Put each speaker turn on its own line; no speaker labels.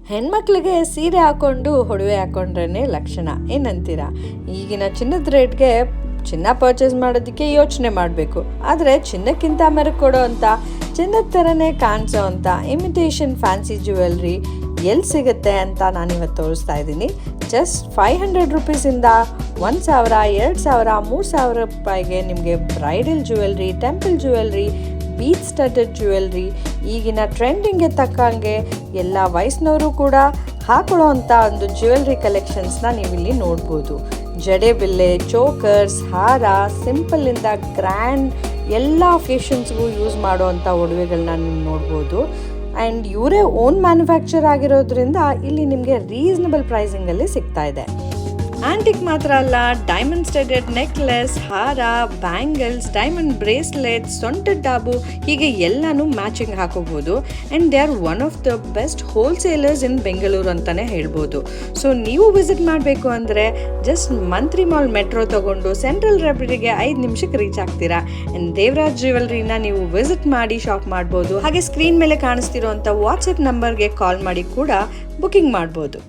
ಹೆಣ್ಮಕ್ಳಿಗೆ ಸೀರೆ ಹಾಕೊಂಡು ಒಡವೆ ಹಾಕೊಂಡ್ರೇ ಲಕ್ಷಣ, ಏನಂತೀರಾ? ಈಗಿನ ಚಿನ್ನದ ರೇಟ್ಗೆ ಚಿನ್ನ ಪರ್ಚೇಸ್ ಮಾಡೋದಕ್ಕೆ ಯೋಚನೆ ಮಾಡಬೇಕು. ಆದರೆ ಚಿನ್ನಕ್ಕಿಂತ ಮೆರುಗು ಕೊಡೋ ಅಂತ, ಚಿನ್ನದ ಥರನೇ ಕಾಣಿಸೋ ಅಂತ ಇಮಿಟೇಷನ್ ಫ್ಯಾನ್ಸಿ ಜ್ಯುವೆಲ್ರಿ ಎಲ್ಲಿ ಸಿಗುತ್ತೆ ಅಂತ ನಾನಿವತ್ತು ತೋರಿಸ್ತಾ ಇದ್ದೀನಿ. ಜಸ್ಟ್ 500 ರುಪೀಸಿಂದ 1,000, 2,000, 3,000 ರೂಪಾಯಿಗೆ ನಿಮಗೆ bridal jewellery, temple jewellery, beach ಸ್ಟಡ್ಡೆಡ್ jewellery, ಈಗಿನ ಟ್ರೆಂಡಿಂಗ್ಗೆ ತಕ್ಕಂಗೆ ಎಲ್ಲ ವಯಸ್ಸಿನವರು ಕೂಡ ಹಾಕೊಳ್ಳೋ ಅಂಥ ಒಂದು ಜ್ಯುವೆಲ್ರಿ ಕಲೆಕ್ಷನ್ಸ್ನ ನೀವಿಲ್ಲಿ ನೋಡ್ಬೋದು. ಜಡೆಬಿಲ್ಲೆ, ಚೋಕರ್ಸ್, ಹಾರ, ಸಿಂಪಲ್ಲಿಂದ ಗ್ರ್ಯಾಂಡ್ ಎಲ್ಲ ಒಕೇಶನ್ಸ್ಗೂ ಯೂಸ್ ಮಾಡೋ ಅಂಥ ಒಡವೆಗಳನ್ನ ನೀವು ನೋಡ್ಬೋದು. ಆ್ಯಂಡ್ ಇವರೇ ಓನ್ ಮ್ಯಾನುಫ್ಯಾಕ್ಚರ್ ಆಗಿರೋದ್ರಿಂದ ಇಲ್ಲಿ ನಿಮಗೆ ರೀಸನಬಲ್ ಪ್ರೈಸಿಂಗಲ್ಲಿ ಸಿಗ್ತಾ ಇದೆ. ಆ್ಯಂಟಿಕ್ ಮಾತ್ರ ಅಲ್ಲ, ಡೈಮಂಡ್ ಸ್ಟೆಡೆಡ್ ನೆಕ್ಲೆಸ್, ಹಾರ, ಬ್ಯಾಂಗಲ್ಸ್, ಡೈಮಂಡ್ ಬ್ರೇಸ್ಲೆಟ್, ಸೊಂಟದ ಡಾಬು, ಹೀಗೆ ಎಲ್ಲನೂ ಮ್ಯಾಚಿಂಗ್ ಹಾಕೋಬೋದು. And they are one of the best wholesalers in Bengaluru ಅಂತಲೇ ಹೇಳ್ಬೋದು. ಸೊ ನೀವು ವಿಸಿಟ್ ಮಾಡಬೇಕು ಅಂದರೆ ಜಸ್ಟ್ ಮಂತ್ರಿ ಮಾಲ್ ಮೆಟ್ರೋ ತೊಗೊಂಡು ಸೆಂಟ್ರಲ್ ಲೈಬ್ರರಿಗೆ 5 ನಿಮಿಷಕ್ಕೆ ರೀಚ್ ಆಗ್ತೀರಾ. ಆ್ಯಂಡ್ ದೇವರಾಜ್ ಜ್ಯುವೆಲ್ರಿನ ನೀವು ವಿಸಿಟ್ ಮಾಡಿ ಶಾಪ್ ಮಾಡ್ಬೋದು. ಹಾಗೆ ಸ್ಕ್ರೀನ್ ಮೇಲೆ ಕಾಣಿಸ್ತಿರೋಂಥ ವಾಟ್ಸಪ್ ನಂಬರ್ಗೆ ಕಾಲ್ ಮಾಡಿ ಕೂಡ ಬುಕಿಂಗ್ ಮಾಡ್ಬೋದು.